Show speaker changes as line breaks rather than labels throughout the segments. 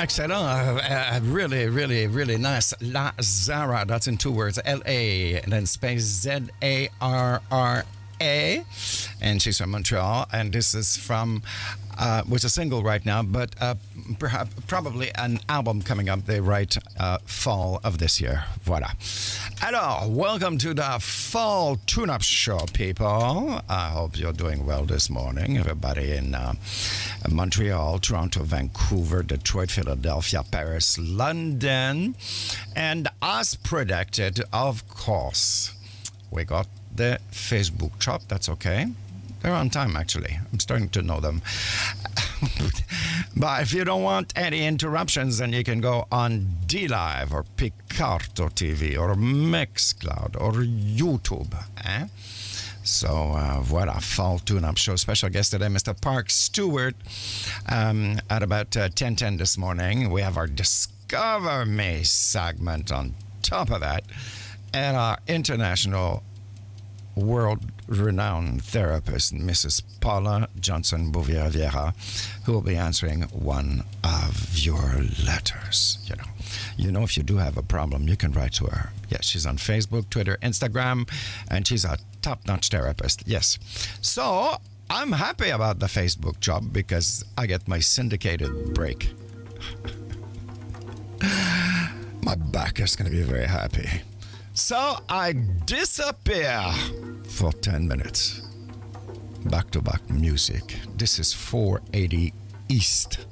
Excellent. Really, really, really nice. La Zara, that's in two words. L-A, and then space Z-A-R-R-A. And she's from Montreal. And this is from, which is a single right now, but perhaps probably an album coming up. They write fall of this year. Voilà. Alors, welcome to the Fall Tune-Up Show, people. I hope you're doing well this morning. Everybody in Montreal, Toronto, Vancouver, Detroit, Philadelphia, Paris, London. And as predicted, of course, we got the Facebook chop. That's okay. They're on time, actually. I'm starting to know them. But if you don't want any interruptions, then you can go on DLive or Picarto TV or Mixcloud or YouTube. So, voilà, Fall Tune-Up Show. Special guest today, Mr. Parkes Stewart. At about 10:10 this morning, we have our Discover Me segment on top of that. And our international world-renowned therapist, Mrs. Paula Johnson Bouvier-Vieira, who will be answering one of your letters. You know, if you do have a problem, you can write to her. Yes, she's on Facebook, Twitter, Instagram, and she's a top-notch therapist. Yes. So I'm happy about the Facebook job because I get my syndicated break. My back is going to be very happy. So I disappear for 10 minutes. Back-to-back music. This is 480 East.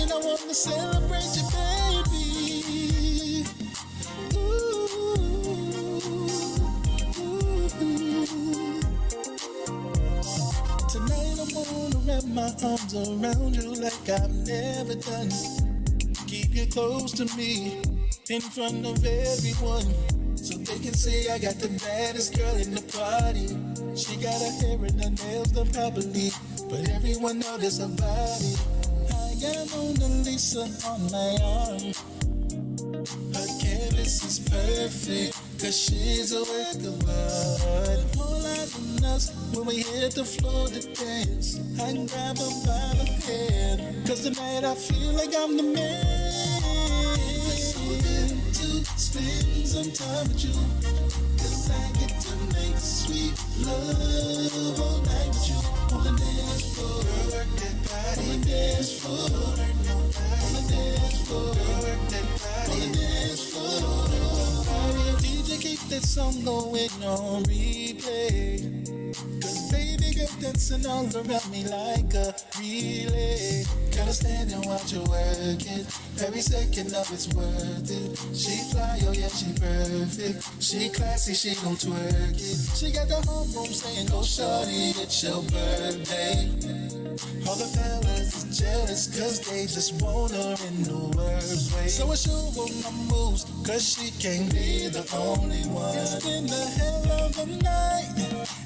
Tonight I wanna celebrate you, baby. Ooh, ooh. Tonight I wanna wrap my arms around you like I've never done. Keep you close to me in front of everyone, so they can say I got the baddest girl in the party. She got her hair and her nails done properly, but everyone notice her body. I got Mona Lisa on my arm. Her canvas is perfect, cause she's a work of art. All eyes on us when we hit the floor to dance. I can grab her by the hand, cause tonight I feel like I'm the man. It's so good to spend some time with you, cause I get to make sweet love all night with you. On the dance floor, work that body. On the dance floor, on the dance floor, work that body. On the dance floor, DJ keep that song going on replay, cause baby girl dancing all around me like a relay. Gotta stand and watch her work it, every second of it's worth it. She fly, oh yeah, she perfect. She classy, she gon' twerk it. She got the homeroom saying, go shorty, it's your birthday. All the fellas is jealous, cause they just want her in the worst way. So I show her my moves, cause she can't be the only one. It's been a hell of a night,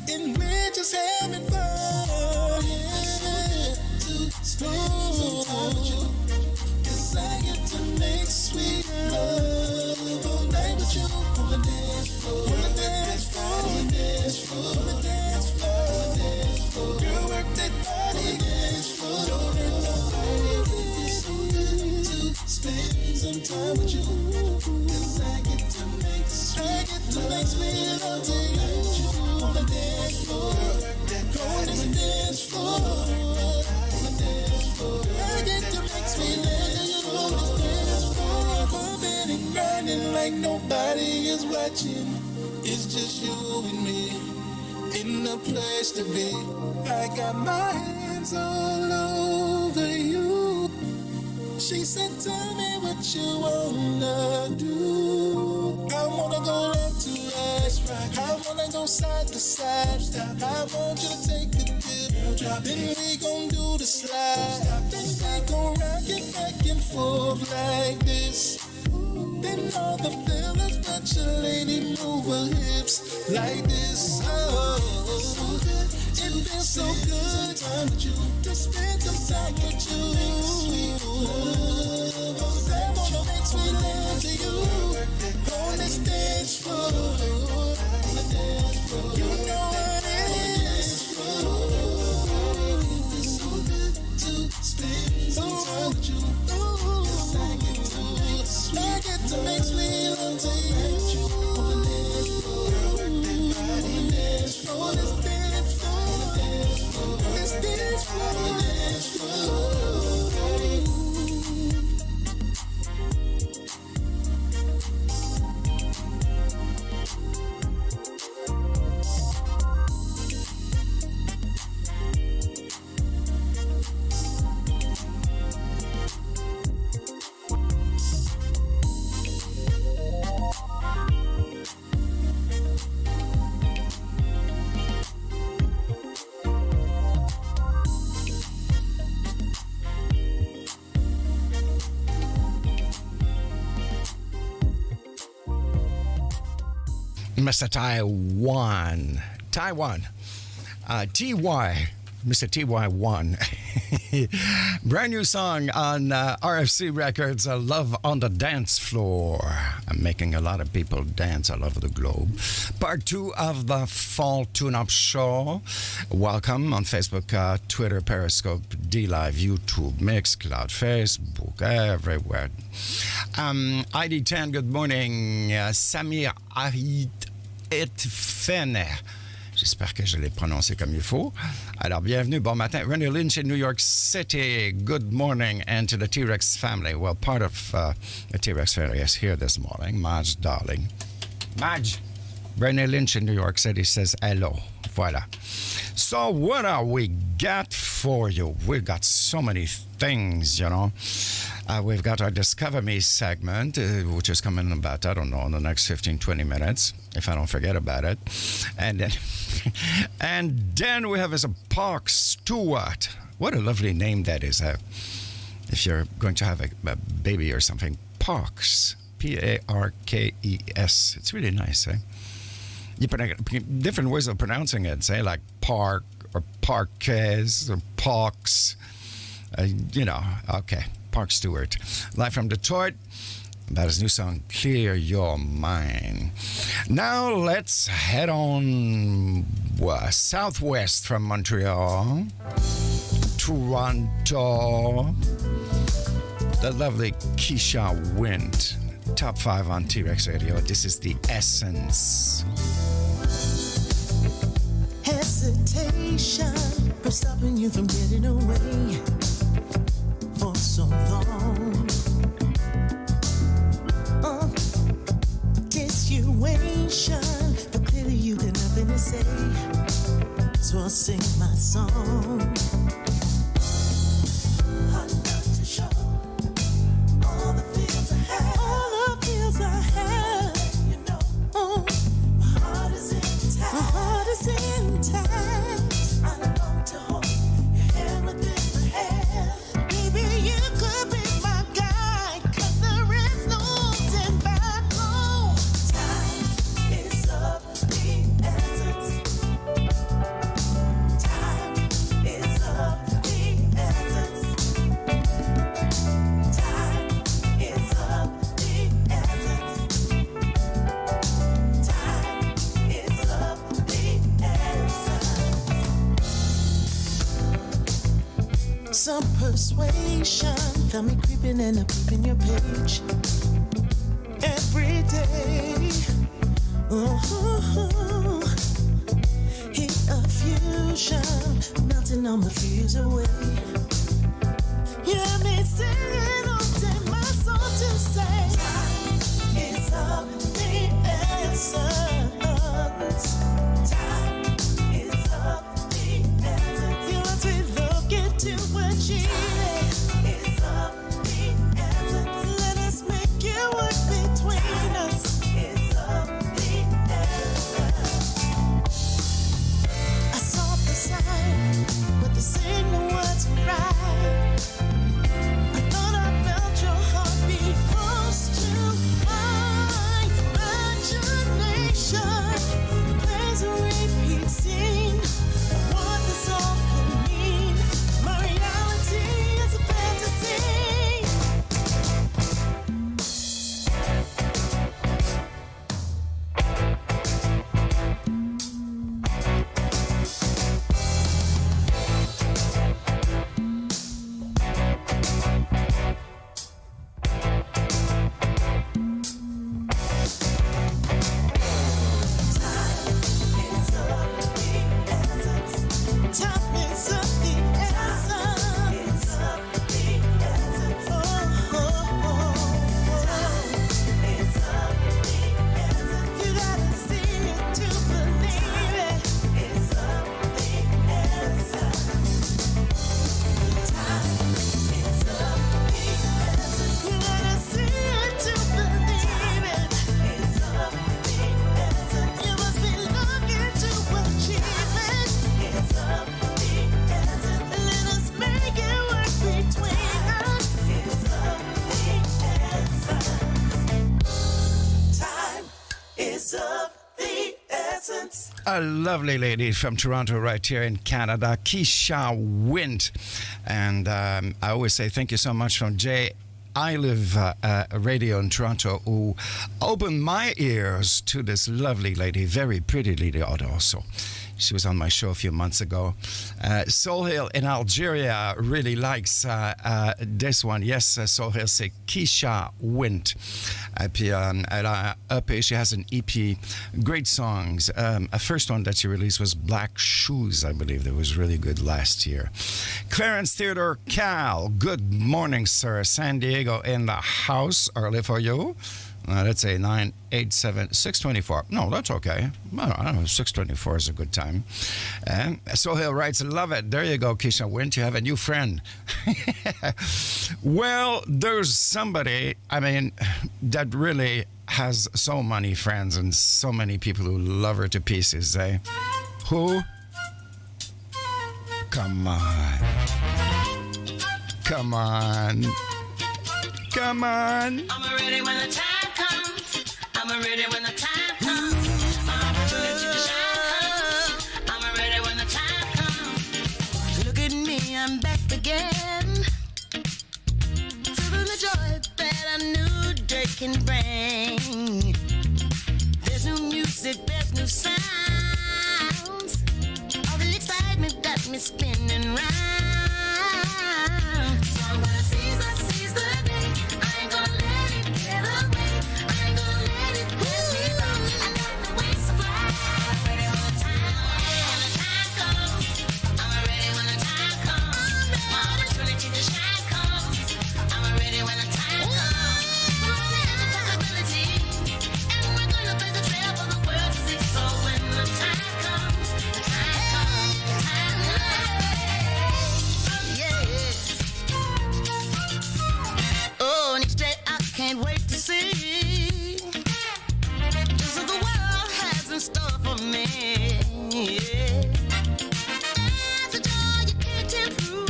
and we're just having fun. Yeah, to spend some time with you, cause I get to make sweet love all night with you. On the dance floor, on the dance floor, on the dance floor, on the dance floor, on the dance floor. Girl, work that body, on the dance floor. Don't let nobody. It's so good to spend some time with you, cause I get to make sweet love to you. On the dance floor, on the dance floor, on the dance floor. I get to make sweet love to you. On the dance floor, bumping and grinding like nobody is watching. It's just you and me in the place to be. I got my hands all over you. She said, tell me what you wanna do. I wanna go left to right. I wanna go side to side. I want you to take a dip, then we gon' do the slide. Then we gon' rock it back and forth like this. Then all the fellas watch your lady move her hips like this. Oh, so good. It feels so good time with you, to spend some time with you. Sweet love, I wanna make sweet love to you. On this dance floor, on the dance floor, you know what it is. It's so good to spend some time with you, cause I get to make sweet love to you. On the dance floor, work that body. On the dance floor, this dance floor, this dance floor, on the dance floor.
Mr. Taiwan. TY. Mr. TY1. Brand new song on RFC Records, Love on the Dance Floor. I'm making a lot of people dance all over the globe. Part 2 of the Fall Tune-Up Show. Welcome on Facebook, Twitter, Periscope, D-Live, YouTube, Mixcloud, Facebook, everywhere. ID10, good morning. Samir Ahit Etfener. J'espère que je l'ai prononcé comme il faut. Alors, bienvenue, bon matin. Rennie Lynch in New York City, good morning. And to the T-Rex family. Well, part of the T-Rex family is here this morning. Madge, darling. Madge. Rennie Lynch in New York City says hello. Voilà. So, what are we got for you. We've got so many things, you know. We've got our Discover Me segment, which is coming in about, I don't know, in the next 15, 20 minutes, if I don't forget about it. And then, and then we have as a Parkes Stewart. What a lovely name that is. If you're going to have a baby or something, Parkes, Parkes. It's really nice, eh? You put different ways of pronouncing it, say like Park or Parkes or Parkes. You know, okay. Parkes Stewart. Live from Detroit. About his new song, Clear Your Mind. Now let's head on southwest from Montreal. Toronto. The lovely Keisha Wind. Top 5 on T-Rex Radio. This is The Essence.
Hesitation from stopping you from getting away for so long. Dissuasion, but clearly you got nothing to say, so I'll sing my song. Hard enough to show all the feels I have. All the feels I have. You know, my heart is intact. My heart is intact. I long to hold your hand within my hand. Baby, you could be my guide, 'cause there is no holding back. No. Time is of the essence. Time is of the essence. Time is of the essence. Time is of the essence. Some persuasion got me creeping and I'm keeping your page every day. Ooh, heat of fusion melting all my fears away. You have me singing all day, my soul to say time is of the essence. Time is of the essence. You want me looking to achieve is of the essence. Let us make it work between us. Is of the essence. I saw the sign, but the signal wasn't right. I thought I felt your heartbeat close to my imagination. Plays a repeat scene of what this all could mean. My reality is a fantasy. Time is of the essence. Time is of the essence. Oh, oh, oh. Time is of the essence. You gotta see it to believe it. It's of the essence. Time is of the essence. You gotta see it to believe it. It's of the essence. You must be looking to achieve it. It's of the essence. Let us make it work between us. It's of the essence. Time is of the essence.
A lovely lady from Toronto right here in Canada, Keisha Wind. And I always say thank you so much from Jay. I live radio in Toronto, who opened my ears to this lovely lady, very pretty lady also. She was on my show a few months ago. Soul Hill in Algeria really likes this one. Yes, Soul Hill, c'est Keisha Wind. Et puis, elle a EP, she has an EP, great songs. A first one that she released was Black Shoes, I believe. That was really good last year. Clarence Theodore Cal, good morning, sir. San Diego in the house, early for you. Let's say 987-624. No, that's okay. I don't know, 624 is a good time. Sohail writes, love it. There you go, Keisha Wint. You have a new friend. Well, there's somebody, that really has so many friends and so many people who love her to pieces. Who? Come on. Come on. Come on.
I'm ready when the time comes. I'm ready when the time comes. My opportunity to shine comes. I'm ready when the time comes. Look at me, I'm back again. Feeling the joy that a new day can bring. There's new music, there's new sounds. All the excitement got me spinning round. So I'm gonna seize the day. I ain't gonna let it get away. I ain't gonna let it pass me by. I let the wings fly. I'm ready when the time comes. I'm ready when the time comes. My opportunity to shine comes. I'm ready when the time comes. There's a possibility, and we're gonna blaze a trail for the world to see. So when the time comes, the time comes, the time comes. Yeah. Oh, and each day I can't wait to see just what the world has in store for me. Yeah. It's a joy you can't improve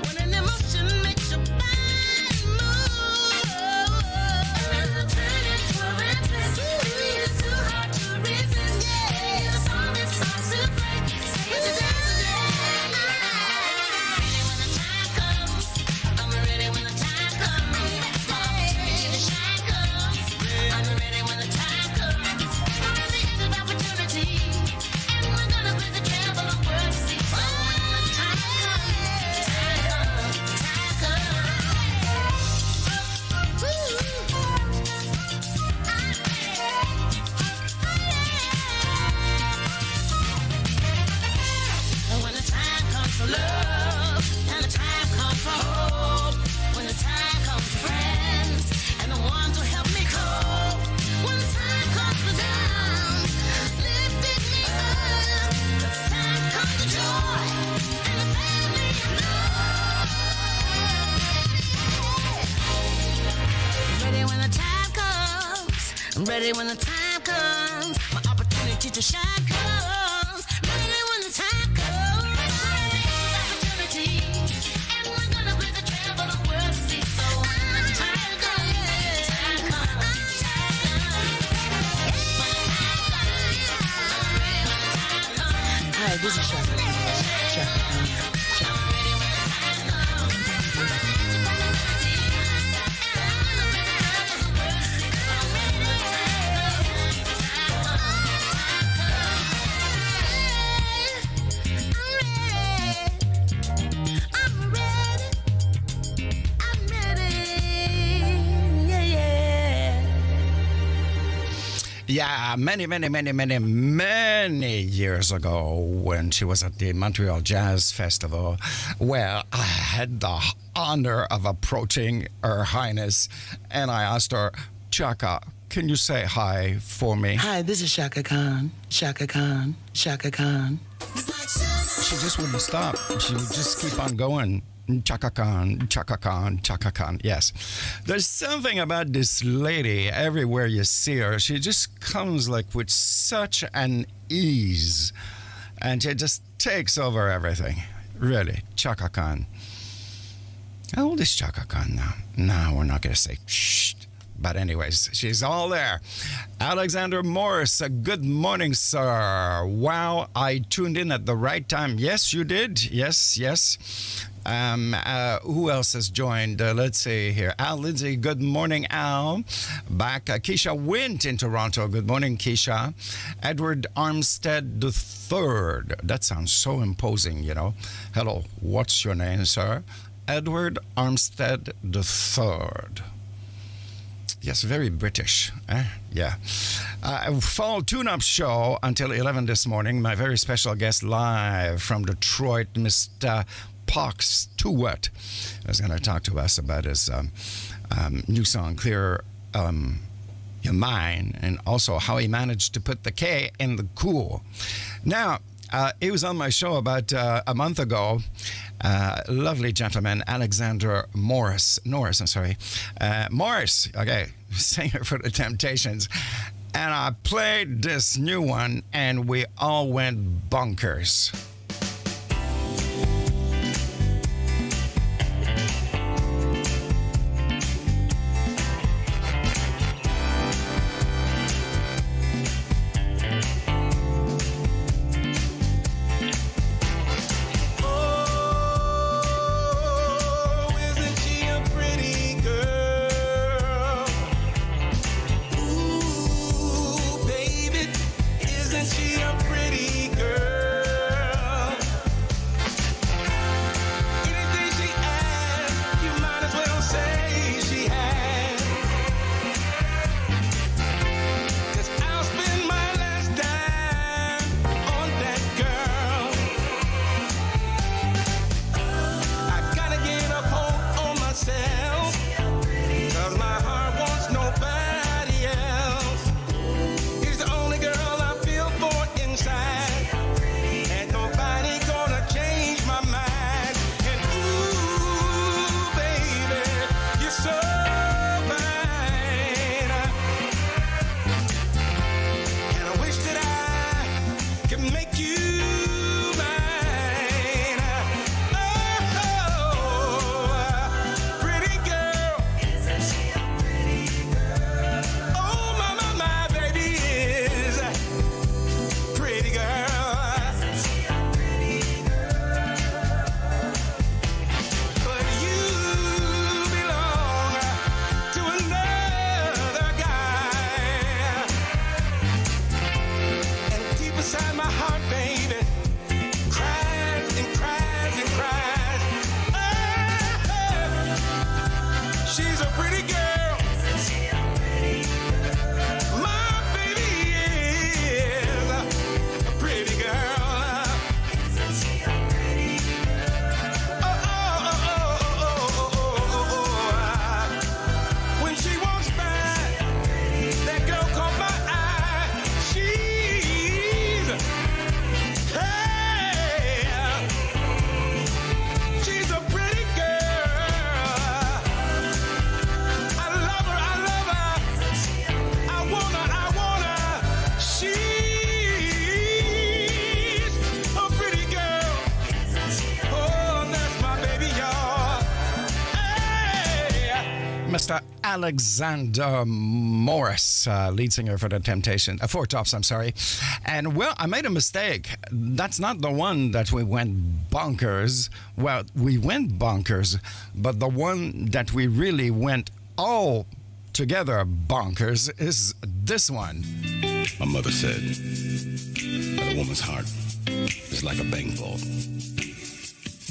when an emotion makes your body move. And turn it to a twist. Baby, it's too hard to resist. Yeah, the song that starts to break. Say it today. I'm ready when the time comes. My opportunity to shine comes. I'm ready when the time comes. We're on the edge of opportunity, and we're gonna blaze a trail for the world to see. So when the time comes, time comes. And when the time comes for love, and the time comes for hope, when the time comes for friends, and the ones who help me cope, when the time comes for down, lifting me up, the time comes for joy, and the family of love. Ready when the time comes, I'm ready when the time comes, my opportunity to shine comes, ready when the time comes, opportunity, and we're gonna blaze a trail for the world to see. So when the time comes, time comes, time comes. Hi, this is Shaka.
Yeah, many years ago when she was at the Montreal Jazz Festival, where I had the honor of approaching Her Highness, and I asked her, Chaka, can you say hi for me?
Hi, this is Shaka Khan. Shaka Khan. Shaka Khan.
She just wouldn't stop. She would just keep on going. Chaka Khan, Chaka Khan, Chaka Khan. Yes. There's something about this lady everywhere you see her. She just comes like with such an ease. And she just takes over everything. Really. Chaka Khan. How old is Chaka Khan now? No, we're not going to say shh. But anyways, she's all there. Alexander Morris, good morning, sir. Wow, I tuned in at the right time. Yes, you did. Yes. Who else has joined? Let's see here. Al Lindsay, good morning, Al. Back. Keisha Wint in Toronto. Good morning, Keisha. Edward Armstead III. That sounds so imposing, you know. Hello, what's your name, sir? Edward Armstead III. Yes, very British. Yeah. Fall tune-up show until 11 this morning. My very special guest live from Detroit, Mr. Parkes Stewart is going to talk to us about his new song, Clear Your Mind, and also how he managed to put the K in the cool. Now, he was on my show about a month ago. Lovely gentleman, Alexander Morris, okay, singer for the Temptations. And I played this new one, and we all went bonkers. Mr. Alexander Morris, lead singer for the Temptations, Four Tops, I'm sorry. And well, I made a mistake. That's not the one that we went bonkers. Well, we went bonkers, but the one that we really went all together bonkers is this one.
My mother said that a woman's heart is like a bank vault.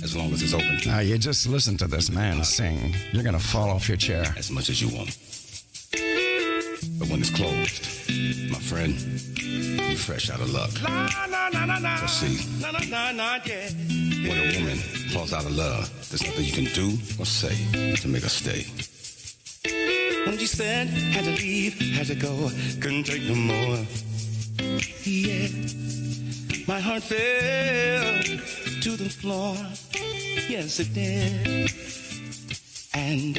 As long as it's open.
Now, you just listen to this man sing. You're going to fall off your chair.
As much as you want. But when it's closed, my friend, you're fresh out of luck. So see, when a woman falls out of love, there's nothing you can do or say to make her stay. When she said, had to leave, had to go, couldn't take no more. Yeah, my heart fell to the floor. Yes, it did. And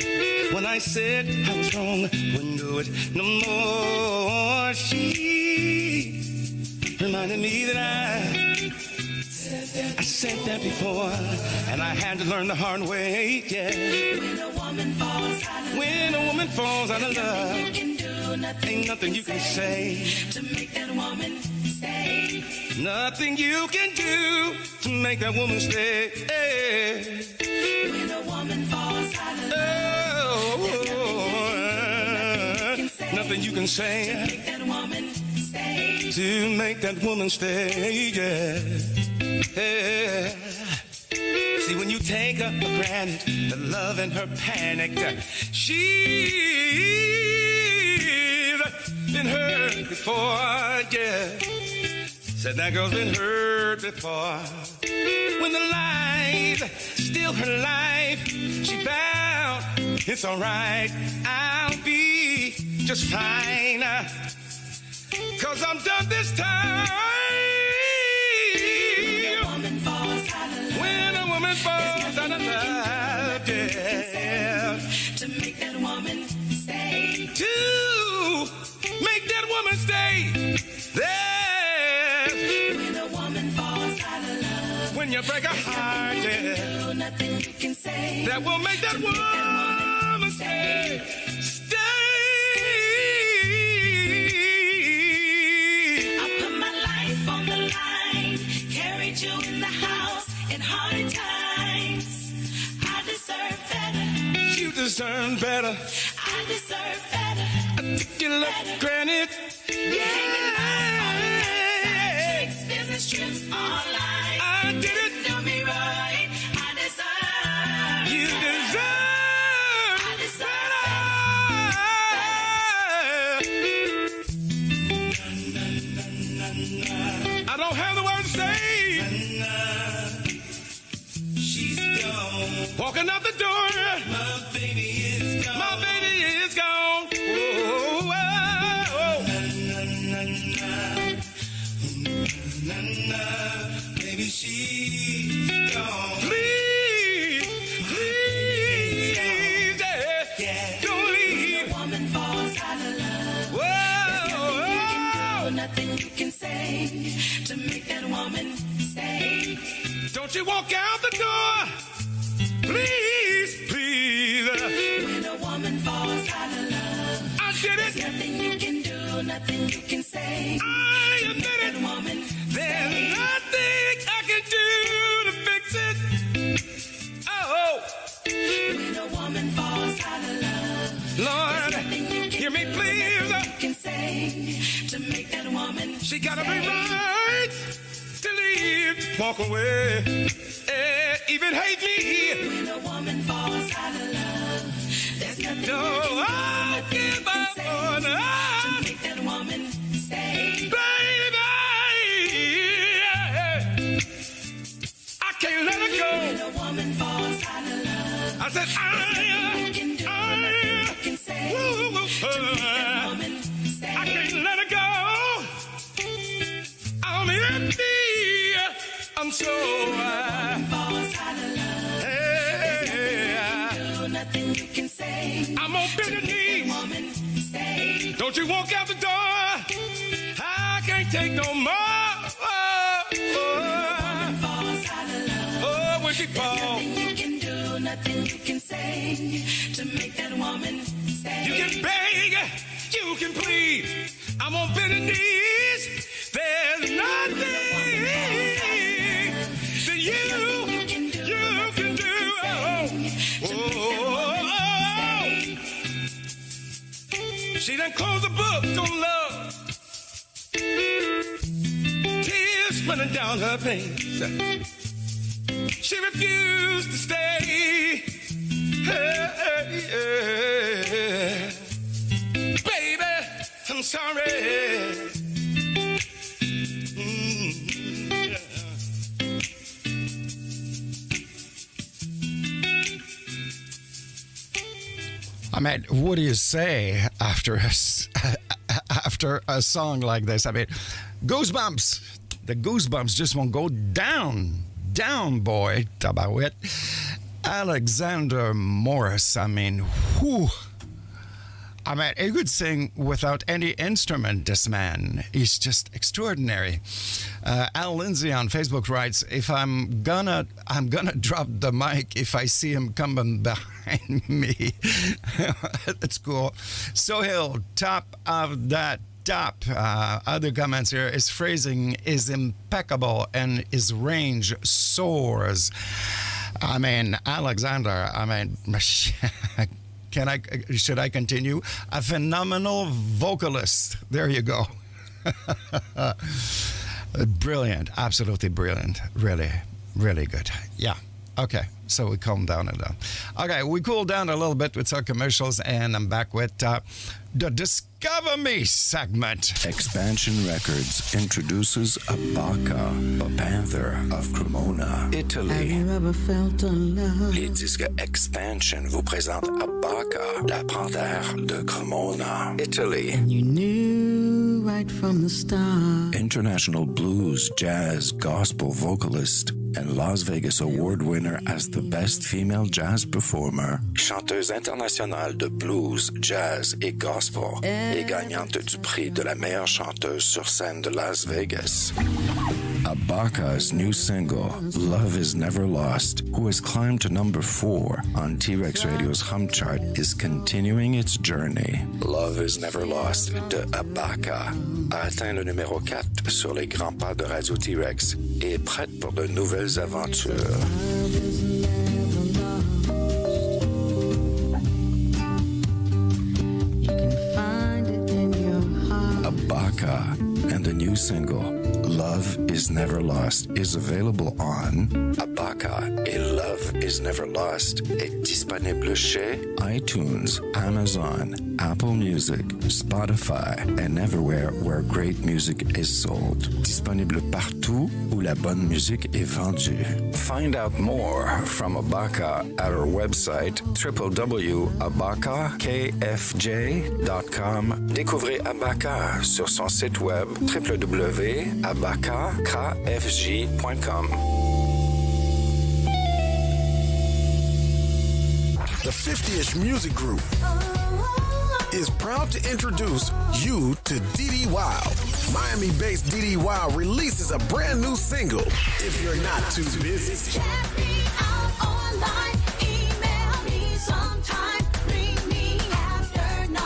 when I said I was wrong, wouldn't do it no more, she reminded me that I said that before, and I had to learn the hard way, yeah. When a woman falls out of love, ain't nothing you can say to make that woman stay. Nothing you can do to make that woman stay. When a woman falls out of love, nothing you can say to make that woman stay. To make that woman stay, yeah. See, when you take her for granted, the love in her panic, she's been hurt before, yeah. Said that girl's been hurt before. When the lies steal her life, she vowed it's alright. I'll be just fine. 'Cause I'm done this time. When a woman falls out of love, yeah.
To make that woman stay.
To make that woman stay. There.
When a woman falls out of love.
When you break a heart, yeah.
Nothing you can say.
That will make that woman stay. Stay.
I put my life on the line. Carried you in the house in hard times. I deserve better.
You deserve better.
I deserve better.
I think you look granted.
Yeah. Business trips online.
I did it.
Do me right. I deserve.
You deserve.
I deserve
I don't have the words to say.
She's gone.
Walking out the door.
My baby is gone.
My baby is gone. Oh, oh, oh.
Baby, she's gone.
Please, please, yeah. Don't leave.
a woman falls out of love.
Whoa,
Nothing you can say to make that woman stay.
don't you walk out the door. Please, please.
When a woman falls out of love,
I did
there's
it.
nothing you can do, nothing you can say.
I
to make
admit
that
it.
woman
There's
stay.
nothing I can do to fix it. Oh,
When a woman falls out of love,
Lord,
nothing you can
hear me,
do,
please.
nothing you can say to make that woman
She gotta be
stay.
right to leave, walk away, even hate me.
When a woman falls out of love, there's nothing
No,
you can do,
I'll
nothing you
give
can
up
say
on
to
her,
make that woman stay.
baby. I can't let her go.
When a woman falls out of love,
I said,
you can do, nothing you can say to make that woman stay.
I can't let her go. I'm empty. I'm so
Falls out of love, do nothing you can say.
I'm on bended knees.
Woman stay.
Don't you walk out the door. I can't take no more.
Falls out of love.
Oh, when she falls.
Nothing you can do, nothing you can say to make that woman stay.
You can beg, you can plead. I'm on bended knees. There's nothing that you can do. She done closed the book on love. Tears running down her face. She refused to stay. Hey, baby, I'm sorry.
I mean, what do you say after after a song like this? I mean, goosebumps. The goosebumps just won't go down, boy. Tabarouette. Alexander Morris. I mean, whew. I mean, he could sing without any instrument, this man. He's just extraordinary. Al Lindsay on Facebook writes, if I'm gonna drop the mic if I see him coming behind me. That's cool. Sohail, top of that top. Other comments here. His phrasing is impeccable and his range soars. I mean, Alexander, I mean, should I continue? A phenomenal vocalist. There you go. Brilliant. Absolutely brilliant. Really, really good. Yeah. Okay, so we calm down a little. Okay, we cool down a little bit with our commercials, and I'm back with the Discover Me segment.
Expansion Records introduces Abaka, a panther of Cremona,
Have
Italy.
you ever felt a love?
Les disques Expansion vous présentent Abaka, la panthère de Cremona, Italy.
You knew right from the start.
International blues, jazz, gospel vocalist, and Las Vegas award winner as the best female jazz performer, chanteuse internationale de blues, jazz et gospel, et gagnante du prix de la meilleure chanteuse sur scène de Las Vegas. Abaka's new single, Love Is Never Lost, who has climbed to number 4 on T-Rex Radio's Hum Chart, is continuing its journey. Love Is Never Lost de Abaka a atteint le numéro 4 sur les grands pas de Radio T-Rex et est prête pour de nouvelles aventures.
You can find it in your heart.
Abaka and the new single, Love Is Never Lost, is available on Abaka et Love Is Never Lost est disponible chez iTunes, Amazon, Apple Music, Spotify, and everywhere where great music is sold. Disponible partout où la bonne musique est vendue. Find out more from Abaka at our website www.abakakfj.com. Découvrez Abaka sur son site web www.abakakfj.com.
The 50ish Music Group is proud to introduce you to Dee Wild. Miami-based Dee Wild releases a brand new single, If You're Not Too Busy.
Check me out online. Email me sometime. Ring me after 9.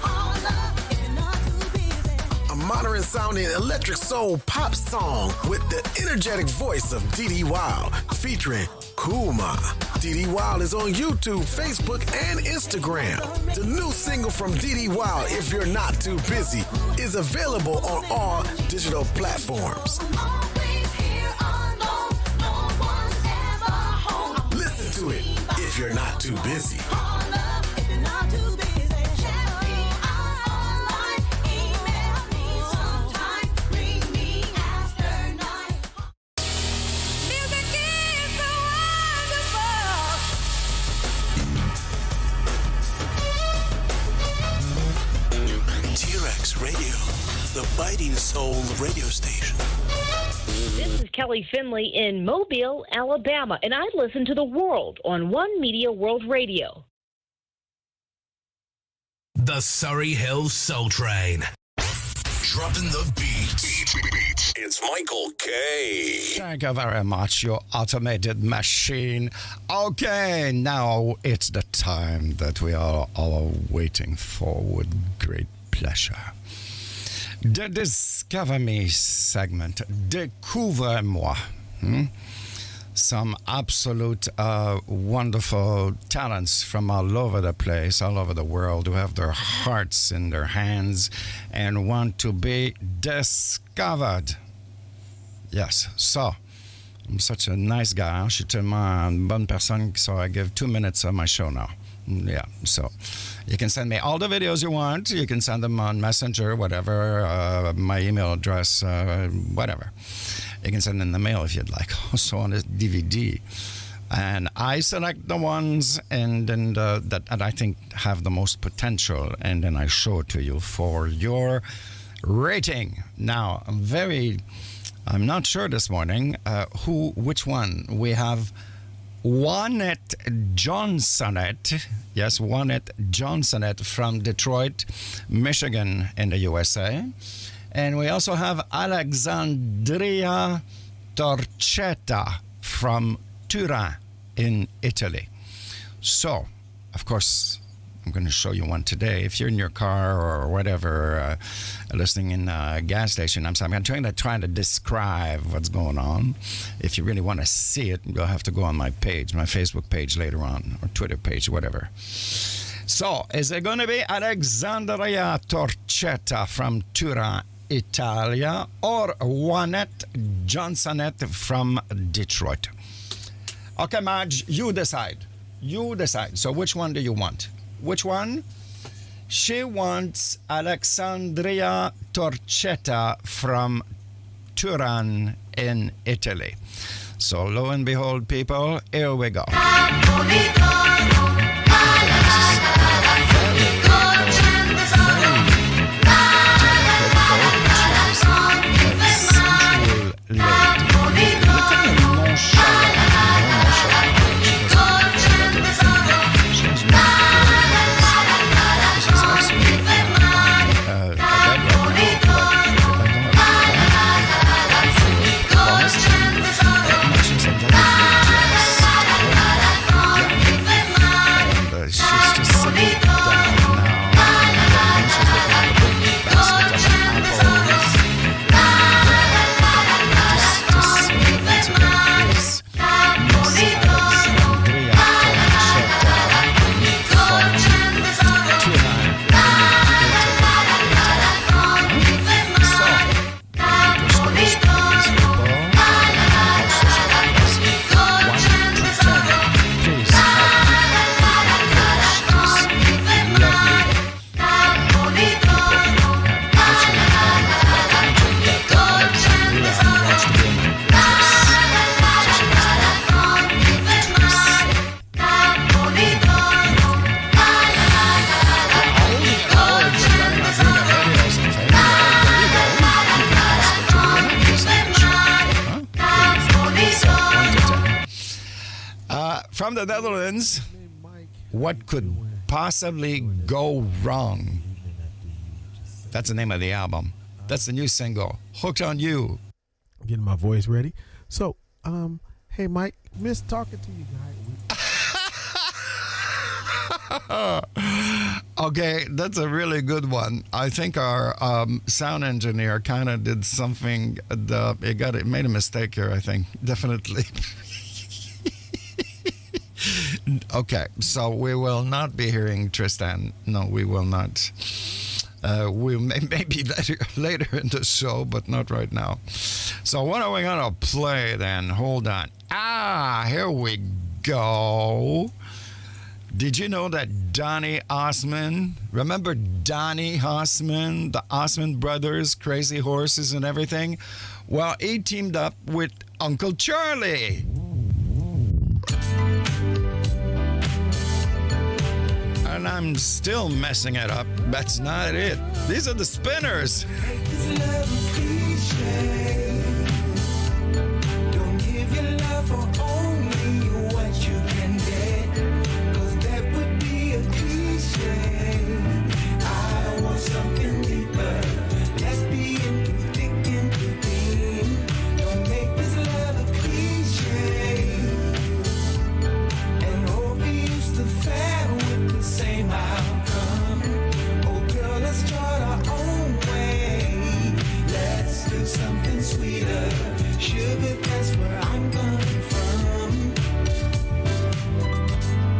Holla if you're not too busy.
A modern-sounding electric soul pop song with the energetic voice of Dee Wild, featuring Kuma. Dee Wild is on YouTube, Facebook, and Instagram. The new single from Dee Wild, If You're Not Too Busy, is available on all digital platforms.
I'm always here alone. No one's ever home.
Listen to it if you're not too busy.
Holla if you're not too busy. Check me out online. Email me sometime. Ring me after 9. Music is so wonderful.
T-Rex Radio, the biting soul radio station.
This is Kelly Finley in Mobile, Alabama, and I listen to The World on One Media World Radio.
The Surrey Hills Soul Train. Dropping the beat. It's Michael K.
Thank you very much, you automated machine. Okay, now it's the time that we are all waiting for with great pleasure. The Discover Me segment. Découvre-moi. Some absolute wonderful talents from all over the place, all over the world, who have their hearts in their hands and want to be discovered. Yes, so I'm such a nice guy. Je suis tellement une bonne personne, so I give 2 minutes of my show now. Yeah, so you can send me all the videos you want. You can send them on Messenger, whatever, my email address, whatever. You can send in the mail if you'd like. Also on a DVD. And I select the ones and then that I think have the most potential, and then I show it to you for your rating. Now, I'm not sure this morning which one. We have Juanette Johnsonette. Yes, Juanette Johnsonette from Detroit, Michigan in the USA. And we also have Alexandria Torchetta from Turin in Italy. So, of course, I'm going to show you one today. If you're in your car or whatever, listening in a gas station, I'm trying to describe what's going on. If you really want to see it, you'll have to go on my page, my Facebook page later on, or Twitter page, whatever. So, is it going to be Alexandria Torchetta from Turin, Italia, or Juanette Johnsonette from Detroit? Okay, Madge, you decide. You decide. So which one do you want? Which one? She wants Alexandria Torchetta from Turin in Italy. So lo and behold, people, here we go. From the Netherlands, what could possibly go wrong? That's the name of the album. That's the new single, Hooked on You.
Getting my voice ready. So, hey, Mike, miss talking to you guys.
Okay, that's a really good one. I think our sound engineer kind of did something. It made a mistake here, I think. Definitely. Okay, so we will not be hearing Tristan. No, we will not. We maybe later in the show, but not right now. So what are we gonna play then? Hold on. Here we go. Did you know that Donny Osmond, remember Donny Osmond, the Osmond brothers, Crazy Horses and everything? Well, he teamed up with Uncle Charlie. And I'm still messing it up. That's not it. These are the Spinners.
Don't give your love for only what you can get, 'cause that would be a cliche. I want something deeper. Let's be in through thick and through thin. Don't make this love a cliche. And overused to fair with the same outcome. Oh girl, let's chart our own way. Let's do something sweeter. Sugar, that's where I'm coming from.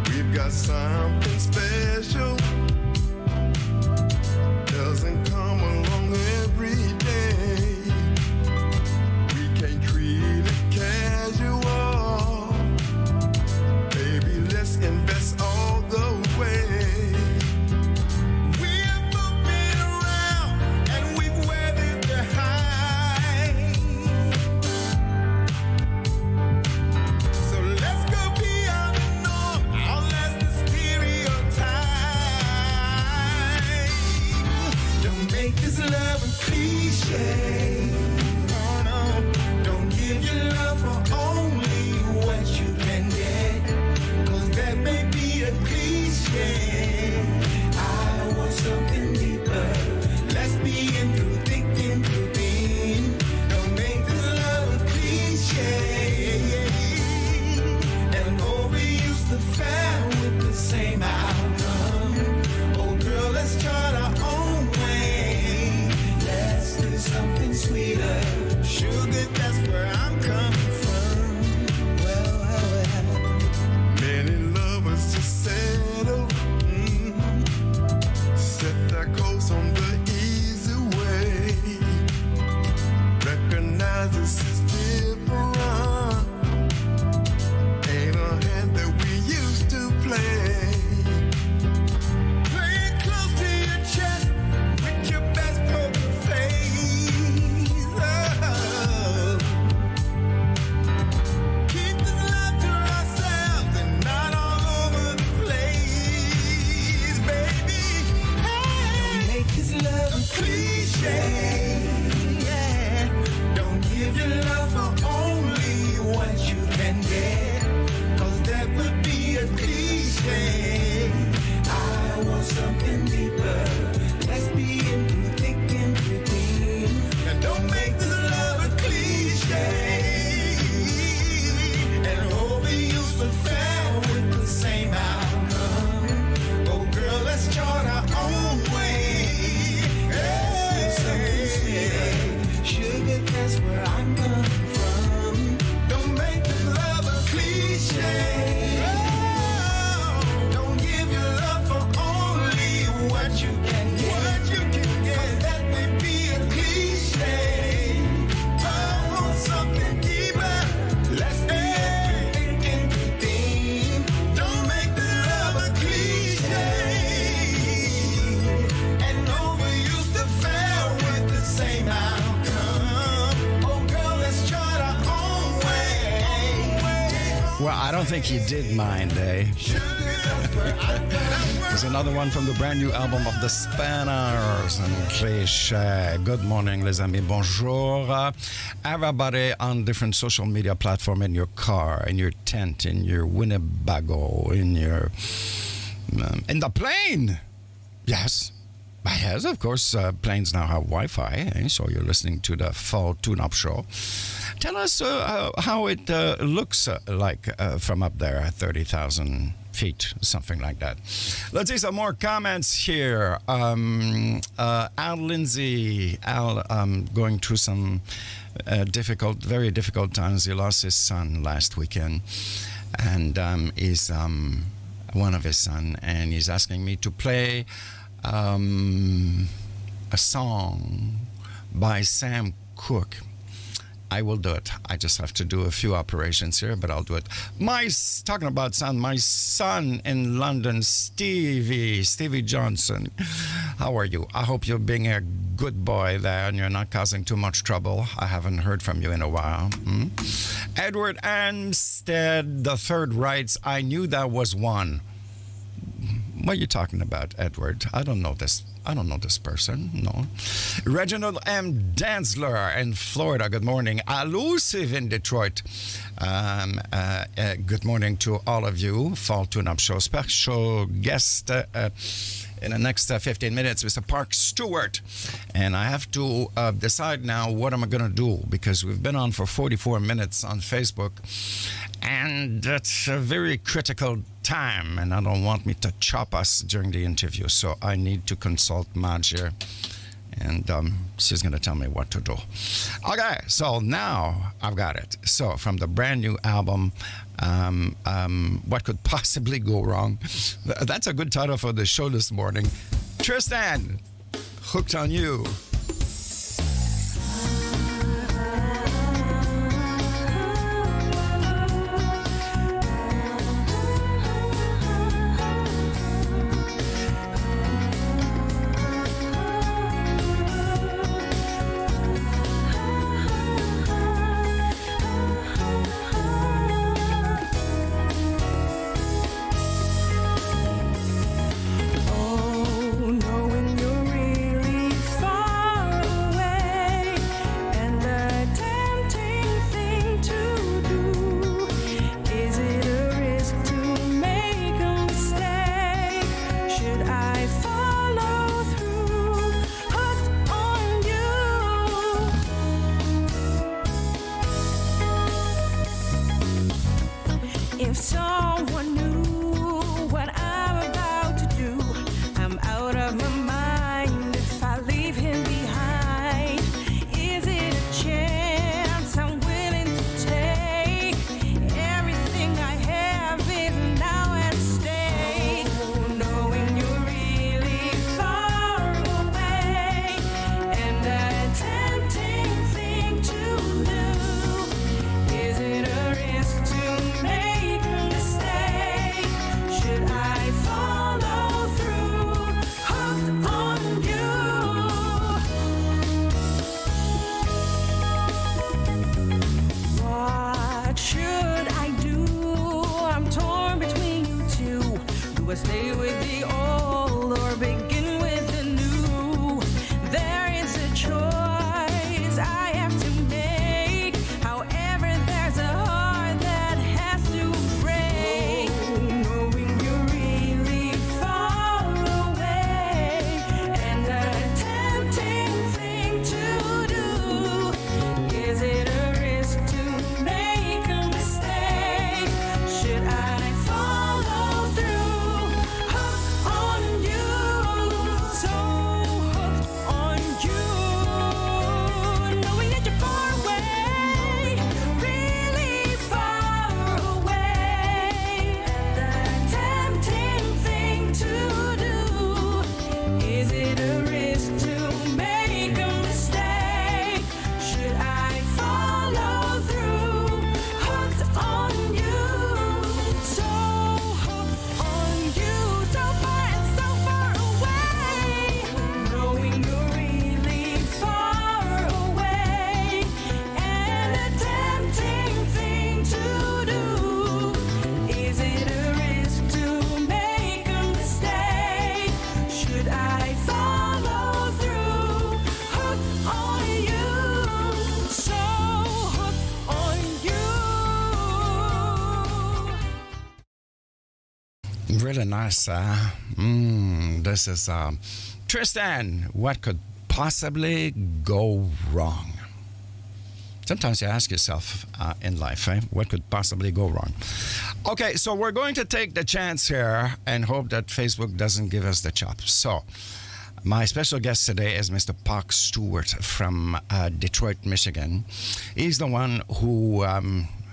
We've got something special. Doesn't come along every day. We can't treat it casual. Baby, let's invest all the way. We've both been around and we've weathered the high. So let's go beyond the norm. I'll last the stereotype.
don't think he did mind, eh? There's another one from the brand new album of the Spanners and Cliché. Good morning, les amis. Bonjour. Everybody on different social media platform, in your car, in your tent, in your Winnebago, in the plane. Yes. Yes, of course, planes now have Wi-Fi, so you're listening to the Fall Tune-Up Show. Tell us how it looks like from up there at 30,000 feet, something like that. Let's see some more comments here. Al Lindsay, going through some very difficult times. He lost his son last weekend, and is one of his son, and he's asking me to play a song by Sam Cooke. I will do it. I just have to do a few operations here, but I'll do it. Talking about son, my son in London, Stevie Johnson. How are you? I hope you're being a good boy there and you're not causing too much trouble. I haven't heard from you in a while. Edward Anstead III writes, I knew that was one. What are you talking about, Edward? I don't know this person, no. Reginald M. Danzler in Florida, good morning. Elusive in Detroit. Good morning to all of you. Fall Tune-Up Show. Special guest in the next 15 minutes, Mr. Parkes Stewart. And I have to decide now what am I going to do, because we've been on for 44 minutes on Facebook. And that's a very critical time, and I don't want me to chop us during the interview, so I need to consult Madge here, and she's going to tell me what to do. Okay, so now I've got it. So from the brand new album, What Could Possibly Go Wrong? That's a good title for the show this morning. Tristan, Hooked on You.
Should I follow through?
Really nice. This is Tristan. What could possibly go wrong? Sometimes you ask yourself in life, what could possibly go wrong? Okay, so we're going to take the chance here and hope that Facebook doesn't give us the chop. So, my special guest today is Mr. Parkes Stewart from Detroit, Michigan. He's the one who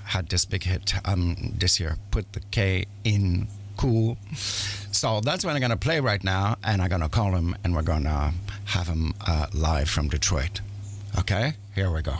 had this big hit this year, Put the K in Cool. So that's what I'm going to play right now, and I'm going to call him, and we're going to have him live from Detroit. Okay, here we go.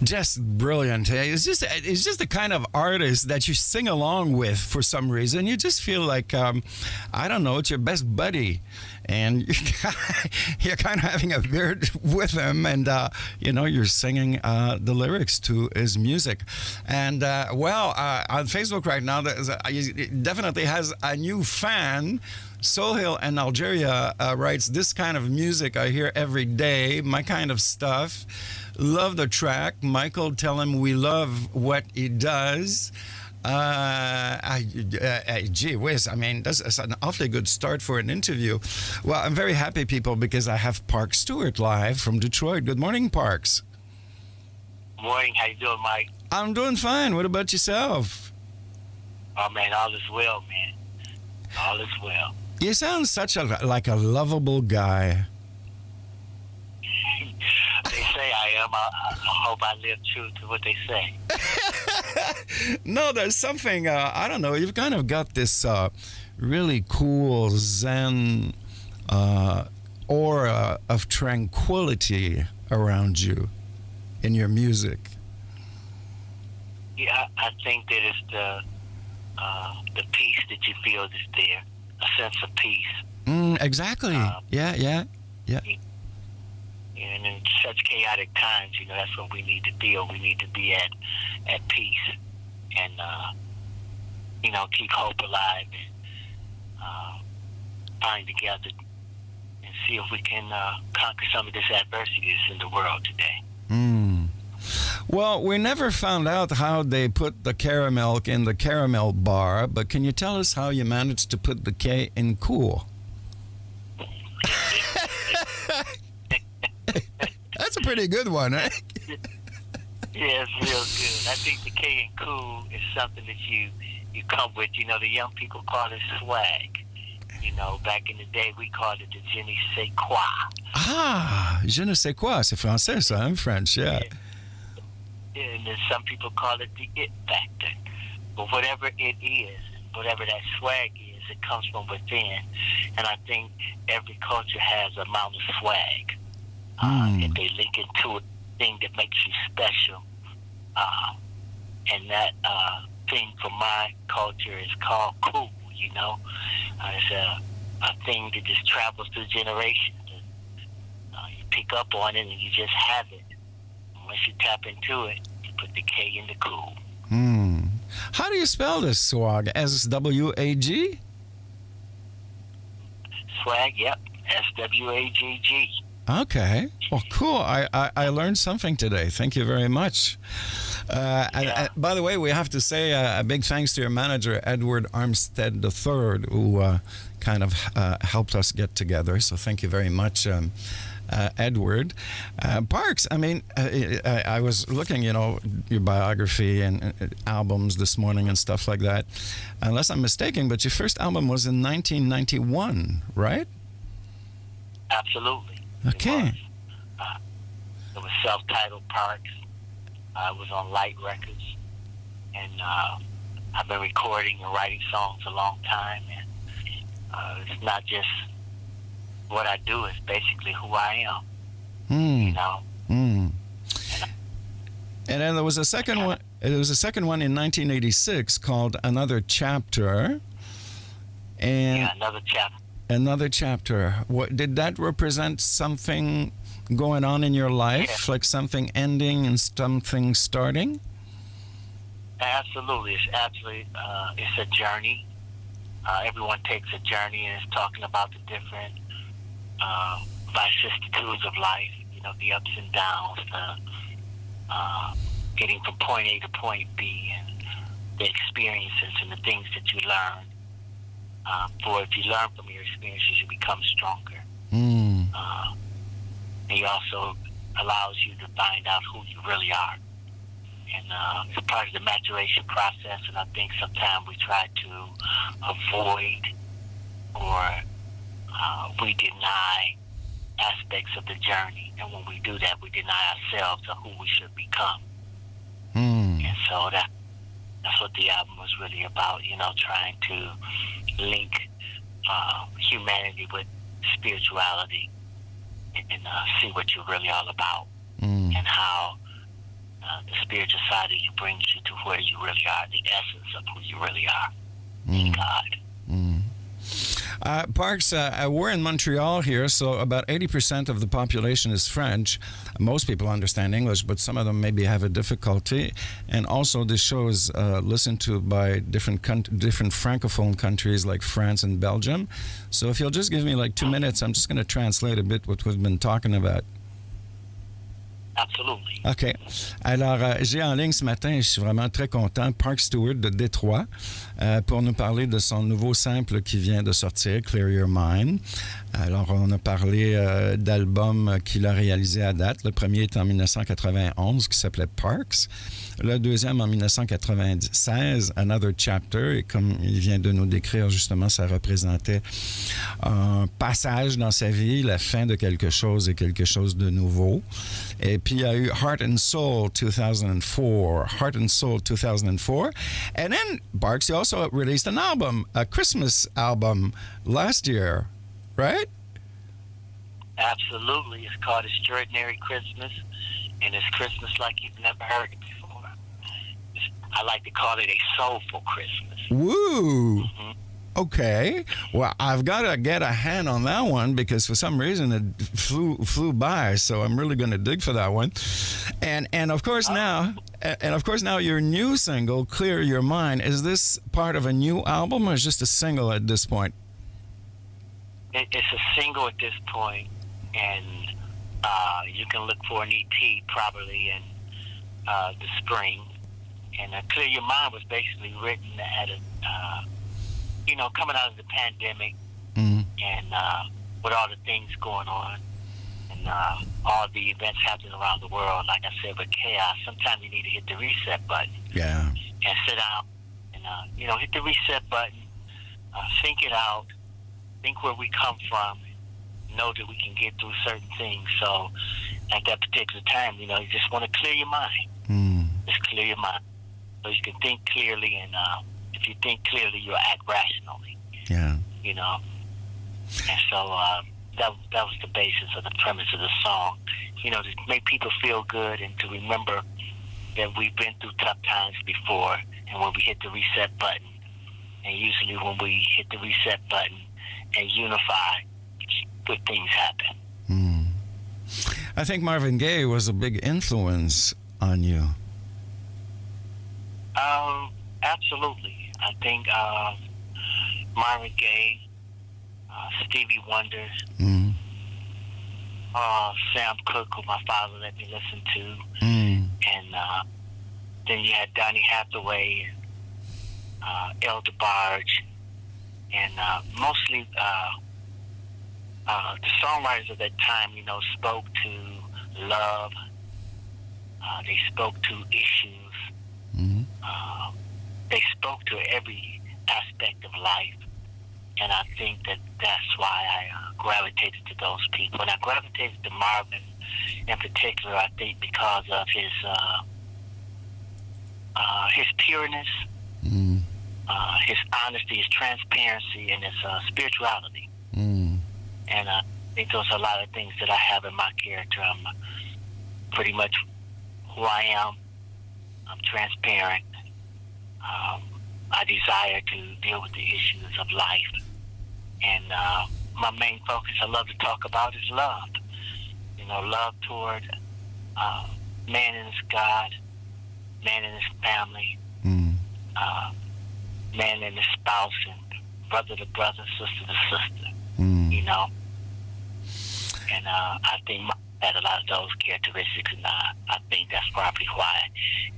Just brilliant. It's just the kind of artist that you sing along with for some reason. You just feel like I don't know, it's your best buddy, and you're kind of having a beer with him, and you're singing the lyrics to his music. And on Facebook right now, he definitely has a new fan. Soul Hill in Algeria writes, "This kind of music I hear every day, my kind of stuff. Love the track. Michael, tell him we love what he does." Gee whiz, I mean, that's an awfully good start for an interview. Well, I'm very happy, people, because I have Parkes Stewart live from Detroit. Good morning, Parkes.
Morning. How you doing, Mike?
I'm doing fine. What about yourself?
Oh, man, all is well, man. All is well.
You sound like a lovable guy.
They say I am. I hope I live true to what they say.
No, there's something, I don't know, you've kind of got this really cool Zen aura of tranquility around you in your music.
Yeah, I think that it's the peace that you feel is there, a sense of peace.
Exactly. Yeah.
And in such chaotic times, that's what we need to feel. We need to be at peace and, keep hope alive and find together and see if we can conquer some of this adversity that's in the world today.
Well, we never found out how they put the caramel in the caramel bar, but can you tell us how you managed to put the K in cool? That's a pretty good one, right?
Yeah, it's real good. I think the K in cool is something that you come with. The young people call it swag. Back in the day, we called it the je ne sais quoi.
Ah, je ne sais quoi. C'est français, ça. I'm French, yeah.
And then some people call it the it factor. But whatever it is, whatever that swag is, it comes from within. And I think every culture has a amount of swag. If they link into a thing that makes you special. And that thing for my culture is called cool, It's a thing that just travels through generations. You pick up on it and you just have it. Once you tap into it, you put the K in the cool.
How do you spell this swag? S-W-A-G?
Swag, yep. S-W-A-G-G.
Okay. Well, cool. I learned something today. Thank you very much. And by the way, we have to say a big thanks to your manager, Edward Armstead III, who kind of helped us get together. So thank you very much, Edward. Parkes, I mean, I was looking, your biography and albums this morning and stuff like that. Unless I'm mistaken, but your first album was in 1991, right?
Absolutely.
Okay.
It was self-titled Parkes. I was on Light Records. And I've been recording and writing songs a long time. And it's not just what I do, it's basically who I am.
And then there was a second one. There was a second one in 1986 called Another Chapter. And
Another Chapter.
Another Chapter. What did that represent? Something going on in your life, like something ending and something starting?
Absolutely. It's a journey. Everyone takes a journey, and it's talking about the different vicissitudes of life, the ups and downs, getting from point A to point B, and the experiences and the things that you learn. For if you learn from your experiences, you become stronger. It also allows you to find out who you really are. And it's part of the maturation process, and I think sometimes we try to avoid or we deny aspects of the journey. And when we do that, we deny ourselves of who we should become. And so that's what the album was really about, trying to link humanity with spirituality and see what you're really all about and how the spiritual side of you brings you to where you really are, the essence of who you really are in God.
Parkes, we're in Montreal here, so about 80% of the population is French. Most people understand English, but some of them maybe have a difficulty. And also, this show is listened to by different francophone countries like France and Belgium. So if you'll just give me like 2 minutes, I'm just going to translate a bit what we've been talking about.
Absolutely.
OK. Alors, j'ai en ligne ce matin, et je suis vraiment très content, Parkes Stewart de Détroit, pour nous parler de son nouveau simple qui vient de sortir, Clear Your Mind. Alors, on a parlé d'albums qu'il a réalisés à date. Le premier est en 1991, qui s'appelait Parkes. Le deuxième en 1996, Another Chapter. Et comme il vient de nous décrire, justement, ça représentait un passage dans sa vie, la fin de quelque chose et quelque chose de nouveau. Et puis, il y a eu Heart and Soul 2004. Heart and Soul 2004. And then, Parkes, you also released an album, a Christmas album last year, right?
Absolutely. It's called Extraordinary Christmas, and it's Christmas like you've never heard it before. I like to call it a soulful Christmas.
Woo! Mm-hmm. Okay. Well, I've got to get a hand on that one because for some reason it flew by. So I'm really going to dig for that one. And of course now your new single, Clear Your Mind, is this part of a new album or is just a single at this point?
It's a single at this point, and you can look for an EP probably in the spring. And Clear Your Mind was basically written at a coming out of the pandemic and with all the things going on and all the events happening around the world, like I said, with chaos, sometimes you need to hit the reset button.
Yeah.
And sit down and, hit the reset button, think it out, think where we come from, know that we can get through certain things. So at that particular time, you just want to clear your mind. Just clear your mind so you can think clearly, and if you think clearly, you'll act rationally.
Yeah.
And so that was the basis of the premise of the song. To make people feel good and to remember that we've been through tough times before, and when we hit the reset button, and usually when we hit the reset button and unify, good things happen.
I think Marvin Gaye was a big influence on you.
Absolutely. I think Marvin Gaye, Stevie Wonder, Sam Cooke, who my father let me listen to, and then you had Donny Hathaway, Elder Barge, and mostly the songwriters of that time, spoke to love. They spoke to issues. They spoke to every aspect of life, and I think that's why I gravitated to those people. And I gravitated to Marvin in particular, I think, because of his pureness, his honesty, his transparency, and his spirituality. And I think those are a lot of things that I have in my character. I'm pretty much who I am. I'm transparent. I desire to deal with the issues of life. And my main focus I love to talk about is love. Love toward man and his God, man and his family, man and his spouse, and brother to brother, sister to sister. And I think had a lot of those characteristics, and I think that's probably why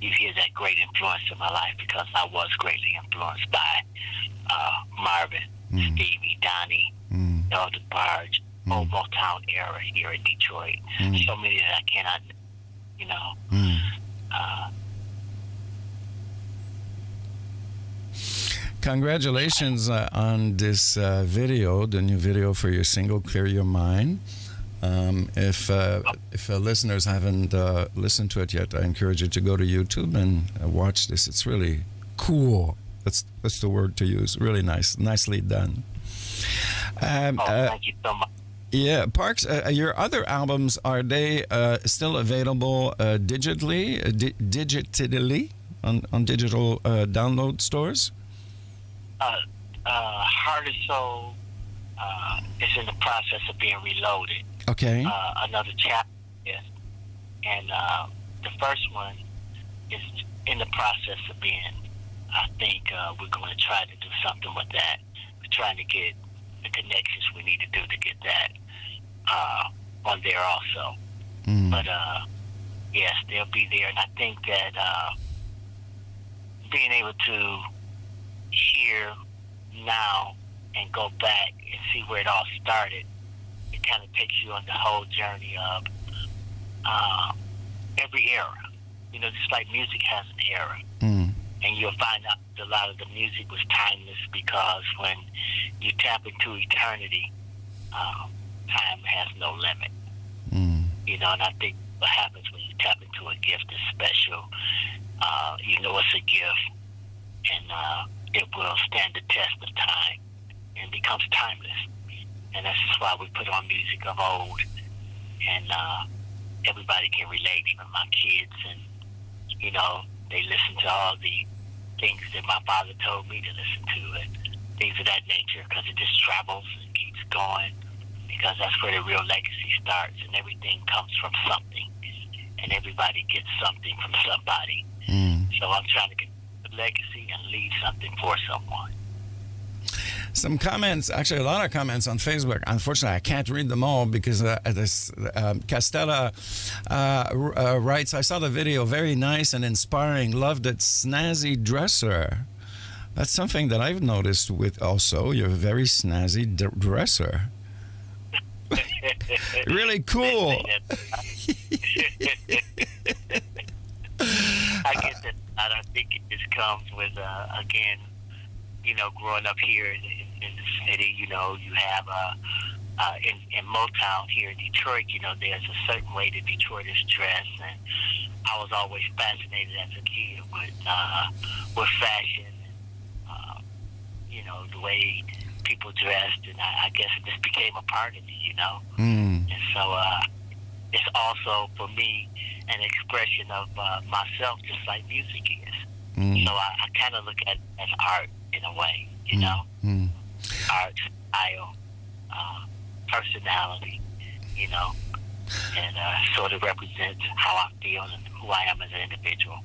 you hear that great influence in my life, because I was greatly influenced by Marvin, Stevie, Donnie, Elder Barge, old Motown era here in Detroit. So many that I cannot,
Congratulations on this video, the new video for your single, Clear Your Mind. If listeners haven't listened to it yet, I encourage you to go to YouTube and watch this. It's really cool. That's the word to use. Really nicely done.
Thank you so much.
Yeah, Parks, your other albums, are they still available digitally on digital download stores?
Heart and Soul is in the process of being reloaded.
Okay.
Another chapter, yes. And the first one is in the process of being, I think we're going to try to do something with that. We're trying to get the connections we need to do to get that on there also. But yes, they'll be there. And I think that being able to hear now and go back and see where it all started, it kind of takes you on the whole journey of every era. You know, just like music has an era. And you'll find out a lot of the music was timeless because when you tap into eternity, time has no limit. You know, and I think what happens when you tap into a gift is special. You know it's a gift, and it will stand the test of time and becomes timeless. And that's why we put on music of old, and everybody can relate, even my kids, and you know, they listen to all the things that my father told me to listen to, and things of that nature, because it just travels and keeps going, because that's where the real legacy starts, and everything comes from something, and everybody gets something from somebody. So I'm trying to get the legacy and leave something for someone.
Some comments, actually a lot of comments on Facebook. Unfortunately, I can't read them all because this Castella writes, I saw the video, very nice and inspiring. Loved it, snazzy dresser. That's something that I've noticed with also. You're a very snazzy dresser. Really cool.
I get that. I don't think it just comes with, again, you know, growing up here in the city, you know, you have in Motown here in Detroit, you know, there's a certain way that Detroiters dress, and I was always fascinated as a kid with fashion, you know, the way people dressed, and I guess it just became a part of me, you know. And so it's also for me an expression of myself, just like music is. So I kind of look at it as art in a way, you know, art, style, personality, you know, and sort of represents how I feel and who I am as an individual.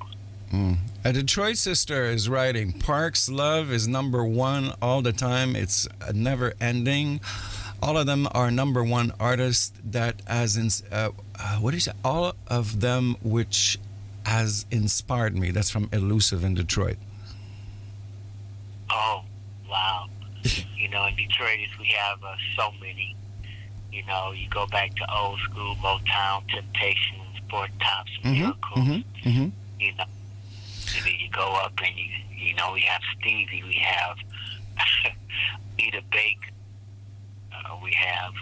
A Detroit sister is writing, Parkes' love is number one all the time. It's never ending. All of them are number one artists that as in, what do you say? All of them which has inspired me. That's from Elusive in Detroit.
Oh, wow. You know, in Detroit, we have so many. You know, you go back to old school Motown, Temptations, Four Tops, Miracles. You know, and then you go up and you know, we have Stevie, we have Nita Baker, we have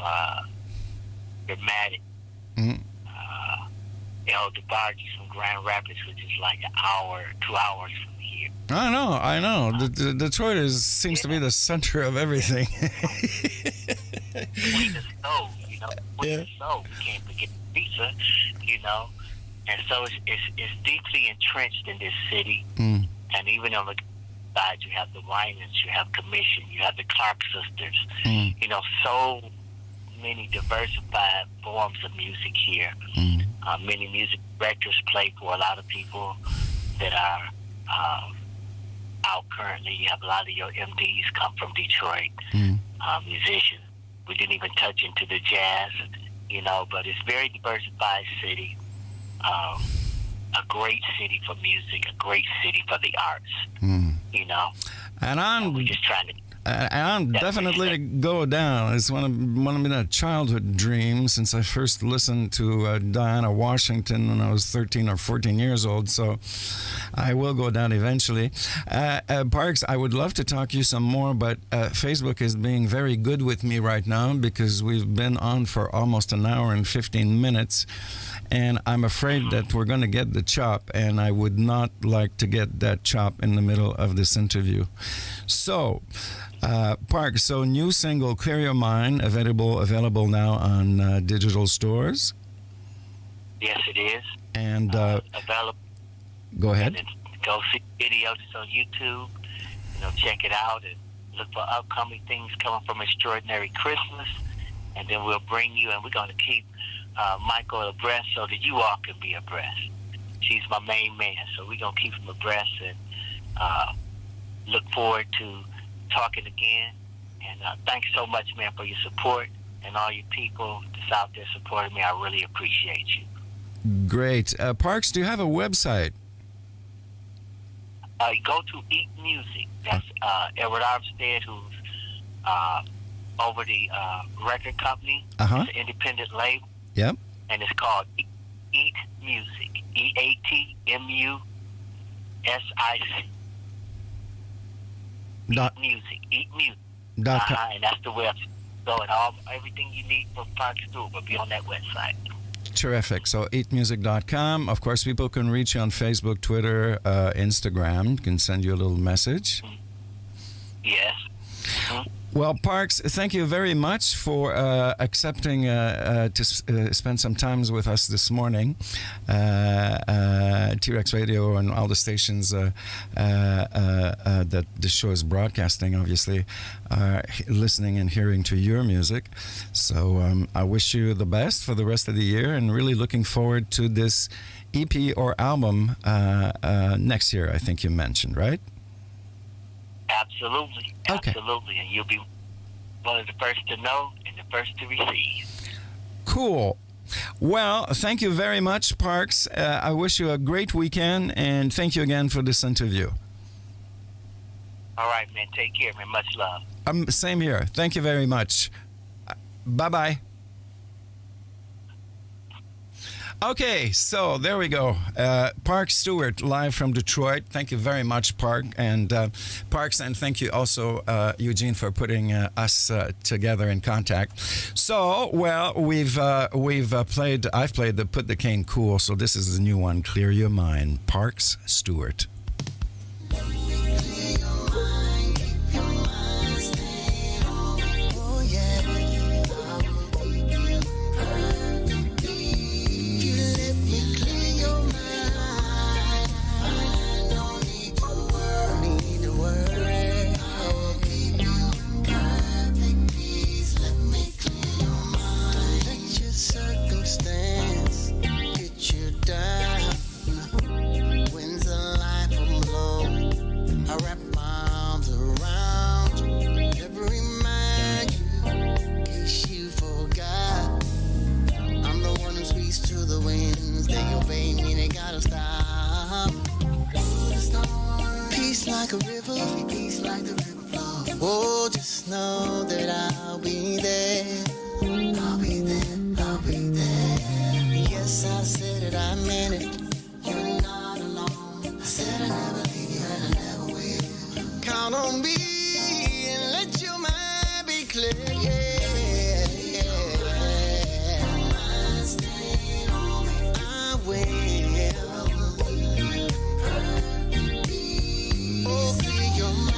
Dramatic, El DeBarge from Grand Rapids, which is like an hour, 2 hours from here.
I know. Detroit seems to be the center of everything.
Between the stove, you know, between the stove, we can't forget pizza, you know. And so it's deeply entrenched in this city. And even on the side, you have the Winans, you have Commission, you have the Clark sisters. You know, so many diversified forms of music here. Many music directors play for a lot of people that are out currently. You have a lot of your MDs come from Detroit, musicians. We didn't even touch into the jazz, you know, but it's a very diversified city. A great city for music, a great city for the arts, you know.
And
we're just trying to.
I'm definitely to go down. It's one of my childhood dreams since I first listened to Diana Washington when I was 13 or 14 years old. So I will go down eventually. Parkes, I would love to talk to you some more, but Facebook is being very good with me right now because we've been on for almost an hour and 15 minutes. and I'm afraid that we're going to get the chop, and I would not like to get that chop in the middle of this interview. So, Park, so new single "Clear Your Mind" available now on digital stores.
Yes, it is.
And
available.
Go ahead.
And go see videos. It's on YouTube. Check it out and look for upcoming things coming from Extraordinary Christmas. And then we'll bring you, and we're going to keep Michael abreast so that you all can be abreast. She's my main man, so we're going to keep him abreast and look forward to talking again. And thanks so much, man, for your support and all you people that's out there supporting me. I really appreciate you.
Great. Parks, do you have a website?
Go to Eat Music. That's Edward Armstead, who's over the record company. It's an independent label.
Yep.
And it's called Eat Music. EATMUSIC. Eat Music. Eat Music. And that's the website. So everything you need for Parkes Stewart will be on that website.
Terrific. So eatmusic.com. Of course, people can reach you on Facebook, Twitter, Instagram. Can send you a little message.
Yes.
Well, Parks, thank you very much for accepting to spend some time with us this morning. T-Rex Radio and all the stations that the show is broadcasting, obviously, are listening and hearing to your music. So I wish you the best for the rest of the year, and really looking forward to this EP or album next year, I think you mentioned, right?
Absolutely.
Okay.
Absolutely. And you'll be one of the first to know and the first to receive.
Cool. Well, thank you very much, Parks. I wish you a great weekend, and thank you again for this interview.
All right, man. Take care, man. Much love.
Same here. Thank you very much. Bye-bye. Okay, so there we go. Parkes Stewart, live from Detroit. Thank you very much, Park and Parks, and thank you also, Eugene, for putting us together in contact. So, well, I've played the Put the Cane Cool. So this is the new one, Clear Your Mind, Parkes Stewart.
Oh, just know that I'll be there. I'll be there. I'll be there. Yes, I said it, I meant it. You're not alone. I said I never leave you and I never will. Count on me and let your mind be clear. Stay on me. I will. Oh, clear your mind.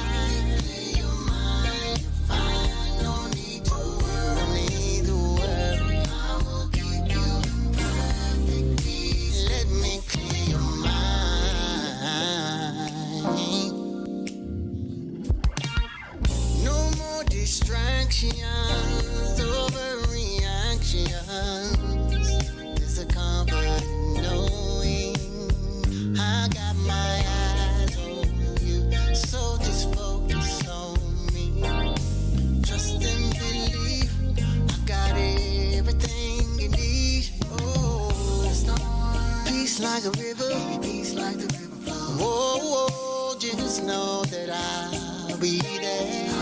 Distractions, overreactions. There's a comfort in knowing I got my eyes on you. So just focus on me. Trust and believe I got everything you need. Oh, peace like a river, peace like the river flows. Whoa, whoa, just know that I'll be there.